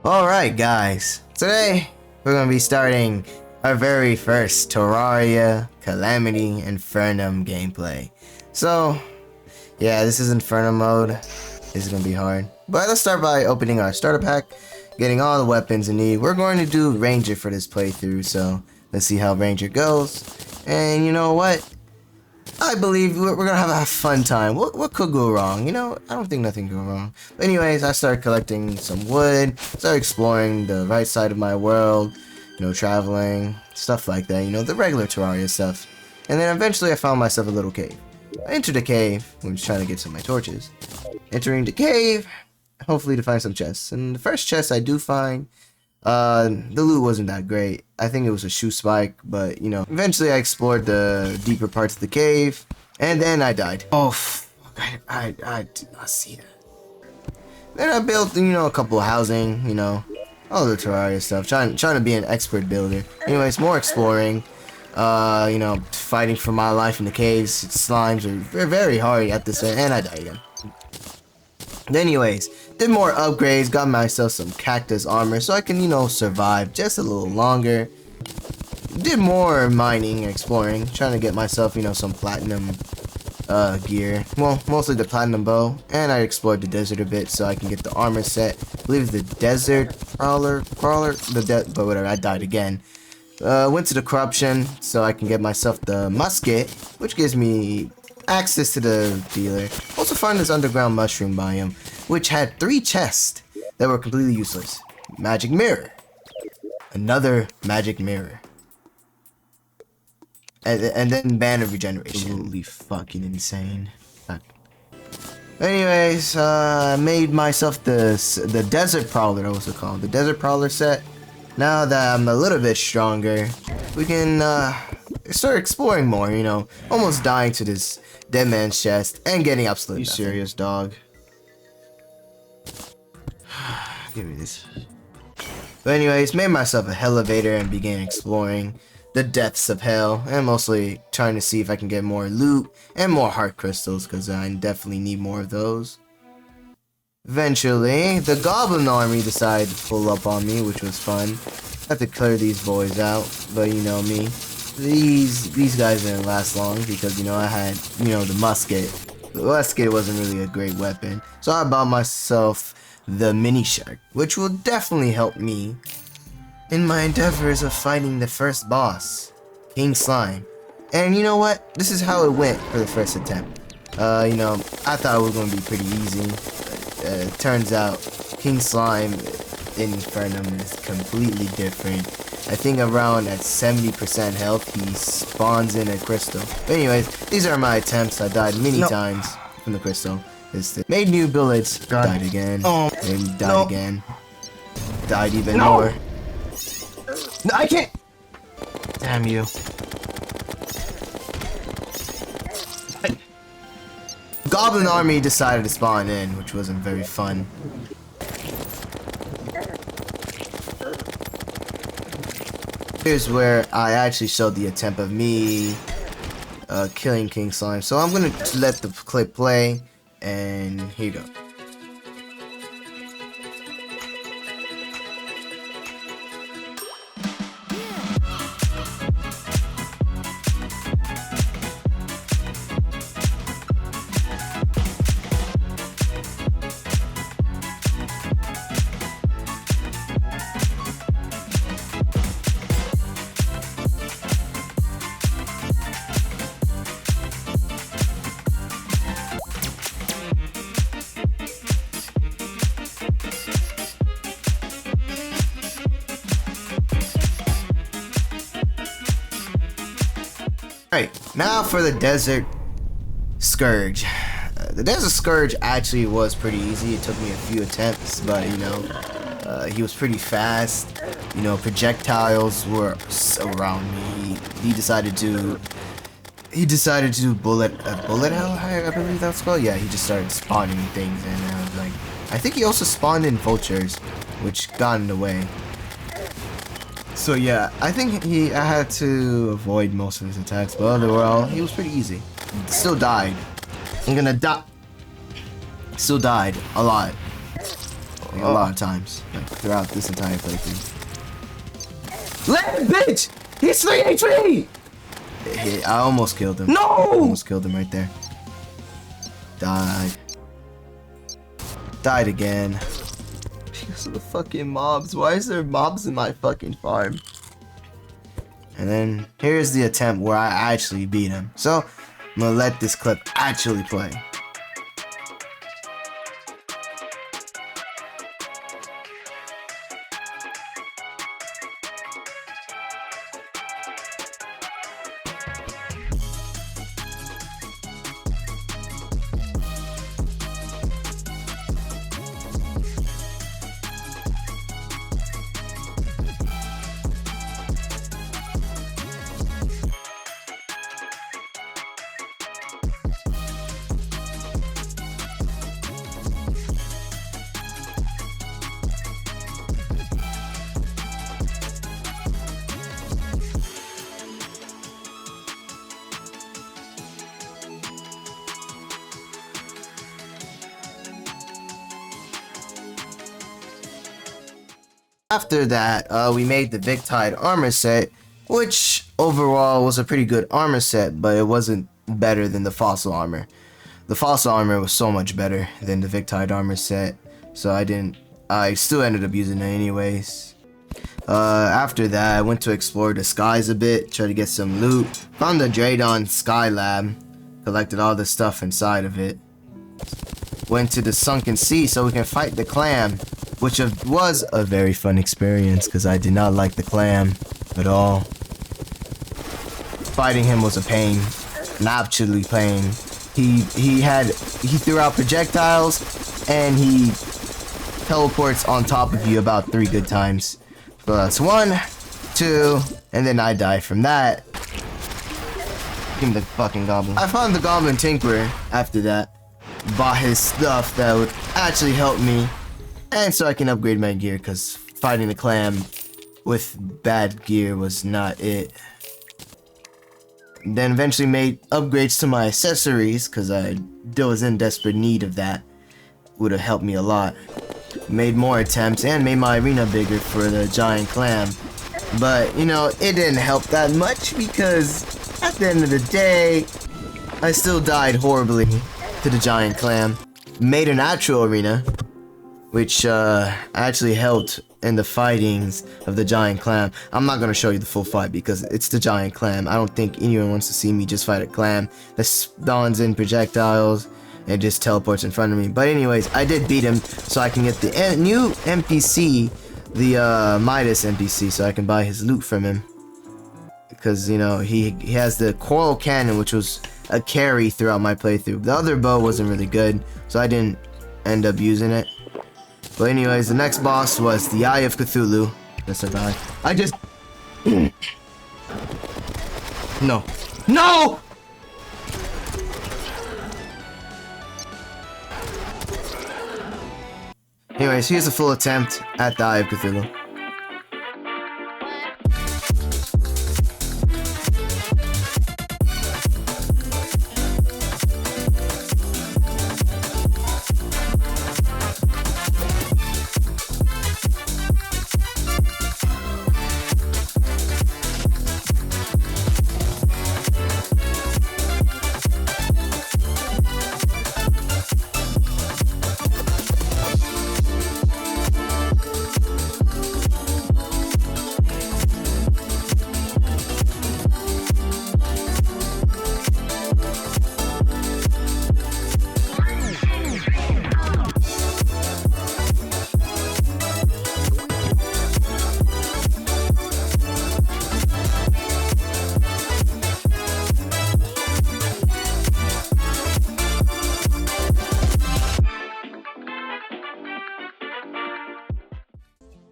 Alright guys, today we're going to be starting our very first Terraria Calamity Infernum gameplay. So, yeah, this is Infernum mode. This is going to be hard. But let's start by opening our starter pack, getting all the weapons we need. We're going to do Ranger for this playthrough, so let's see how Ranger goes. And you know what? I believe we're gonna have a fun time. What could go wrong? You know, I don't think nothing could go wrong. But anyways, I started collecting some wood, started exploring the right side of my world, you know, traveling, stuff like that, you know, the regular Terraria stuff. And then eventually I found myself a little cave. I entered the cave, I was trying to get some of my torches. Entering the cave, hopefully to find some chests. And the first chest I do find, the loot wasn't that great. I think it was a shoe spike, but you know, eventually I explored the deeper parts of the cave, and then I died. Oh, I did not see that. Then I built, you know, a couple of housing, you know, all the Terraria stuff, trying to be an expert builder. Anyways, more exploring, you know, fighting for my life in the caves. Slimes are very hard at this end, and I died again. Anyways, did more upgrades, got myself some cactus armor so I can, you know, survive just a little longer. Did more mining and exploring, trying to get myself, you know, some platinum gear. Well, mostly the platinum bow, and I explored the desert a bit so I can get the armor set. I believe the desert crawler, but whatever, I died again. Went to the corruption so I can get myself the musket, which gives me access to the dealer. Also found this underground mushroom biome, which had 3 chests that were completely useless. Magic mirror. Another magic mirror. And then banner regeneration. Absolutely fucking insane. Anyways, I made myself the desert prowler, what's it called? The desert prowler set. Now that I'm a little bit stronger, we can start exploring more, you know. Almost dying to this dead man's chest and getting absolutely nothing. You serious, dog? Give me this. But anyways, made myself a elevator and began exploring the depths of hell, and mostly trying to see if I can get more loot and more heart crystals, because I definitely need more of those. Eventually, the goblin army decided to pull up on me, which was fun. I had to clear these boys out, but you know me. These guys didn't last long because, you know, I had, you know, the musket. The musket wasn't really a great weapon, so I bought myself the mini shark, which will definitely help me in my endeavors of fighting the first boss, King Slime. And you know what? This is how it went for the first attempt. You know, I thought it was going to be pretty easy. It turns out King Slime in Infernum is completely different. I think around at 70% health, he spawns in a crystal. But anyways, these are my attempts. I died many times from the crystal. Made new bullets, died again, and died again. Died even more. No, I can't! Damn you. Goblin army decided to spawn in, which wasn't very fun. Here's where I actually showed the attempt of me killing King Slime. So I'm gonna let the clip play, and here you go. Alright, now for the Desert Scourge. The Desert Scourge actually was pretty easy. It took me a few attempts, but you know, he was pretty fast. You know, projectiles were around me. He decided to do bullet hell, I believe that's called. Yeah, he just started spawning things, and I was like, I think he also spawned in vultures, which got in the way. So yeah, I think I had to avoid most of his attacks, but overall, he was pretty easy. Still died. I'm gonna die. Still died a lot. Like a lot of times. Like throughout this entire playthrough. Let it, bitch! He's 3 HP! I almost killed him. No! Almost killed him right there. Died. Died again. Because of the fucking mobs. Why is there mobs in my fucking farm? And then here's the attempt where I actually beat him. So I'm gonna let this clip actually play. After that, we made the Victide armor set, which overall was a pretty good armor set, but it wasn't better than the fossil armor. The fossil armor was so much better than the Victide armor set, so I still ended up using it anyways. After that, I went to explore the skies a bit, try to get some loot. Found the Dradon Sky Lab, collected all the stuff inside of it. Went to the sunken sea so we can fight the clam, which was a very fun experience because I did not like the clam at all. Fighting him was a pain, an absolute pain. He threw out projectiles and he teleports on top of you about 3 good times. So that's 1, 2, and then I die from that. Give me the fucking goblin. I found the goblin tinkerer after that. Bought his stuff that would actually help me. And so I can upgrade my gear, because fighting the clam with bad gear was not it. Then eventually made upgrades to my accessories, because I was in desperate need of that. Would have helped me a lot. Made more attempts, and made my arena bigger for the giant clam. But, you know, it didn't help that much, because at the end of the day, I still died horribly to the giant clam. Made an actual arena, which actually helped in the fightings of the giant clam. I'm not going to show you the full fight because it's the giant clam. I don't think anyone wants to see me just fight a clam that spawns in projectiles and just teleports in front of me. But anyways, I did beat him, so I can get the new NPC, the Midas NPC, so I can buy his loot from him. Because, you know, he has the coral cannon, which was a carry throughout my playthrough. The other bow wasn't really good, so I didn't end up using it. But anyways, the next boss was the Eye of Cthulhu. Yes, I died. I just... No. No! Anyways, here's a full attempt at the Eye of Cthulhu.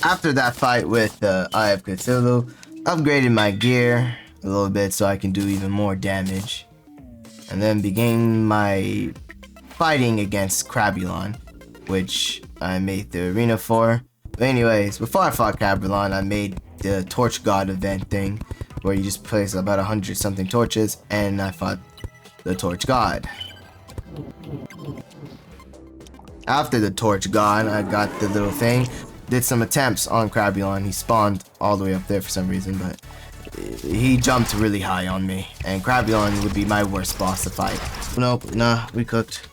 After that fight with the Eye of Cthulhu, upgraded my gear a little bit so I can do even more damage. And then began my fighting against Crabulon, which I made the arena for. But anyways, before I fought Crabulon, I made the Torch God event thing, where you just place about 100 something torches, and I fought the Torch God. after the torch gone, I got the little thing. Did some attempts on Crabulon. He spawned all the way up there for some reason, but he jumped really high on me. And Crabulon would be my worst boss to fight. Nope, nah, we cooked.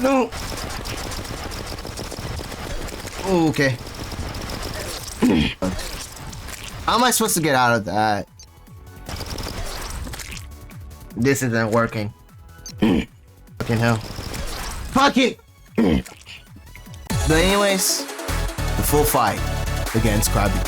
No. Oh, okay. How am I supposed to get out of that? This isn't working. Fucking hell. Fuck it! But anyways, the full fight against Crabby.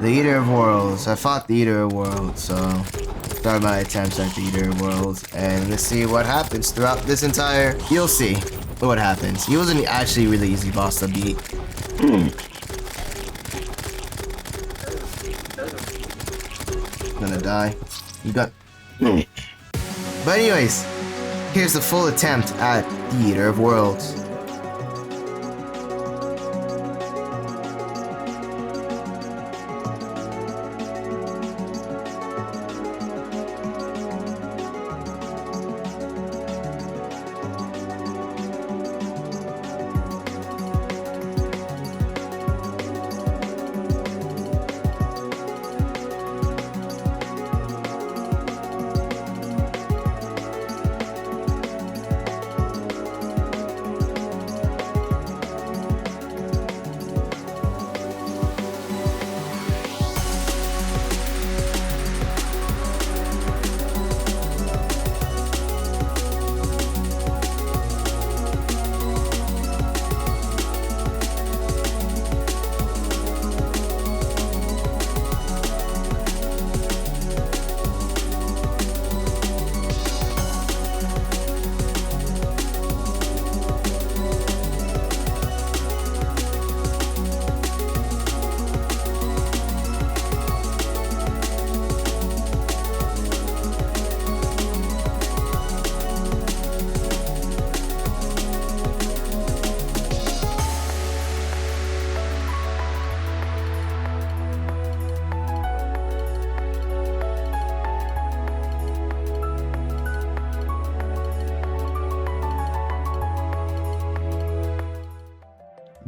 The Eater of Worlds. I fought the Eater of Worlds, so started my attempts at the Eater of Worlds, and let's see what happens throughout this entire. You'll see what happens. He was an actually really easy boss to beat. Gonna die. You got. But anyways, here's the full attempt at the Eater of Worlds.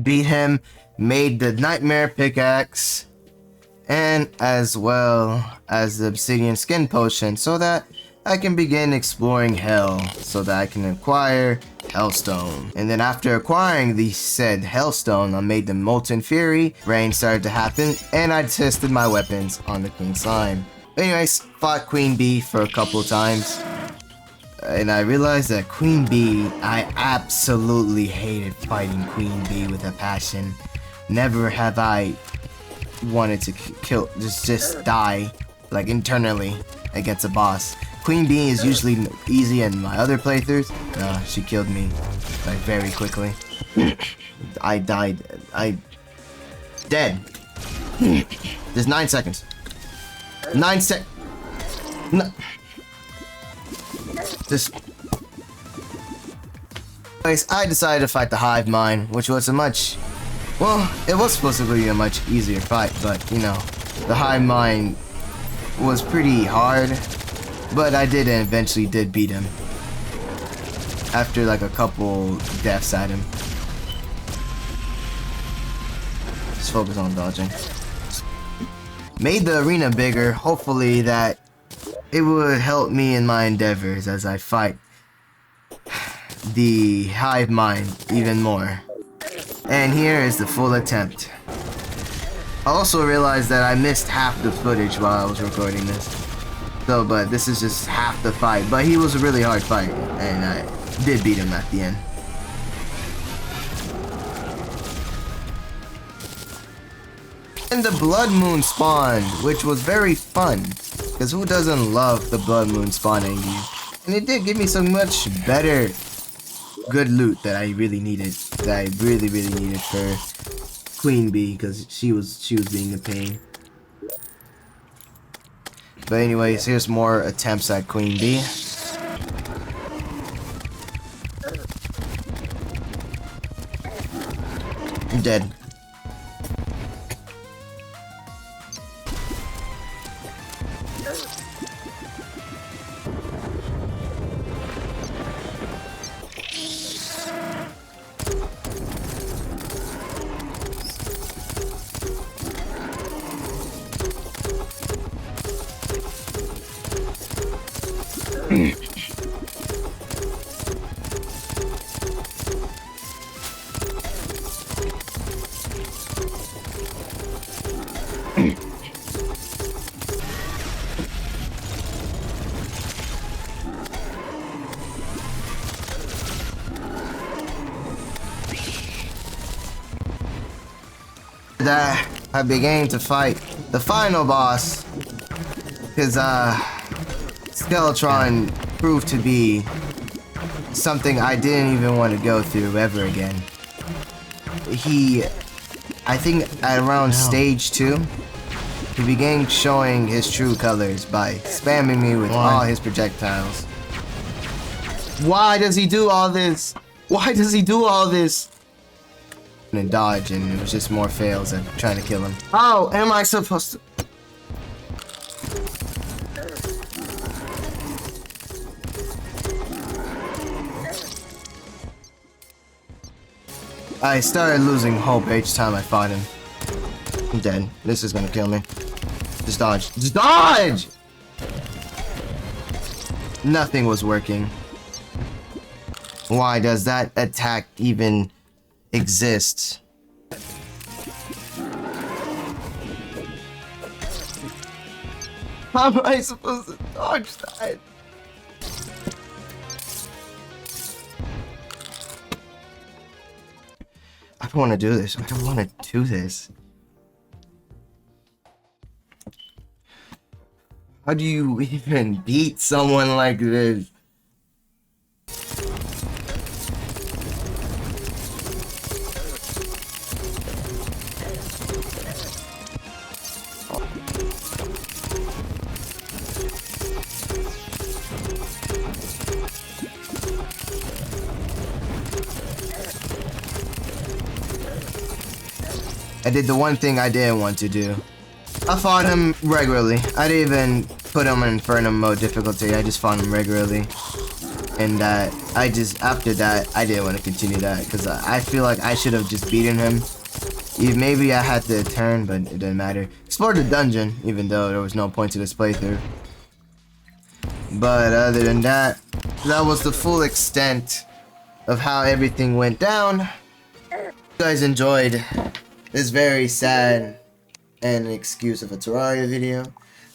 beat him, made the nightmare pickaxe, and as well as the obsidian skin potion, so that I can begin exploring hell, so that I can acquire Hellstone. And then after acquiring the said Hellstone, I made the Molten Fury, rain started to happen, and I tested my weapons on the Queen Slime. Anyways, fought Queen Bee for a couple times, and I realized that Queen Bee, I absolutely hated fighting Queen Bee with a passion. Never have I wanted to kill, just die, like internally, against a boss. Queen Bee is usually easy in my other playthroughs. She killed me, like, very quickly. I died. Dead. There's 9 seconds. 9 sec. No. Just. Anyways, I decided to fight the Hive Mind, which was a much. Well, it was supposed to be a much easier fight, but you know, the Hive Mind was pretty hard. But I did and eventually did beat him. After like a couple deaths at him. Just focus on dodging. Made the arena bigger, hopefully that it would help me in my endeavors as I fight the Hive Mind even more. And here is the full attempt. I also realized that I missed half the footage while I was recording this. So, but this is just half the fight. But he was a really hard fight, and I did beat him at the end. And the Blood Moon spawned, which was very fun. Because who doesn't love the Blood Moon spawning you? And it did give me so much better, good loot that I really needed. That I really needed for Queen Bee, because she was being a pain. But anyways, here's more attempts at Queen Bee. I'm dead. That I began to fight the final boss, because Skeletron proved to be something I didn't even want to go through ever again. I think at around stage 2, he began showing his true colors by spamming me with all his projectiles. Why does he do all this? Why does he do all this? And dodge, and it was just more fails at trying to kill him. How am I supposed to? I started losing hope each time I fought him. I'm dead. This is gonna kill me. Just dodge. Just dodge! Nothing was working. Why does that attack even exist? How am I supposed to dodge that? I don't want to do this. I don't want to do this. How do you even beat someone like this? I did the one thing I didn't want to do. I fought him regularly. I didn't even put him in Infernum mode difficulty. I just fought him regularly. and that I just, after that, I didn't want to continue that because I feel like I should have just beaten him. Maybe I had to turn, but it didn't matter. Explored the dungeon, even though there was no point to this playthrough. But other than that, that was the full extent of how everything went down. You guys enjoyed this very sad and excuse of a Terraria video.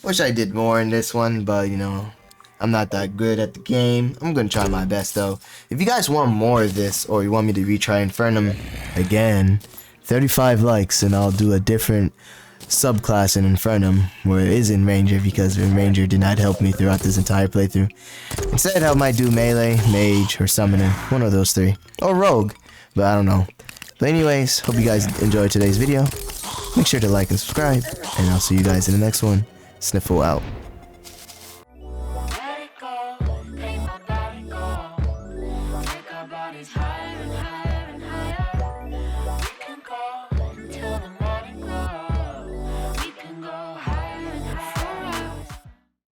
Wish I did more in this one, but you know, I'm not that good at the game. I'm gonna try my best though. If you guys want more of this, or you want me to retry Infernum again, 35 likes and I'll do a different subclass in Infernum where it is in Ranger, because Ranger did not help me throughout this entire playthrough. Instead I might do Melee, Mage, or Summoner, one of those three. Or Rogue, but I don't know. But anyways, hope you guys enjoyed today's video. Make sure to like and subscribe, and I'll see you guys in the next one. Sniffle out.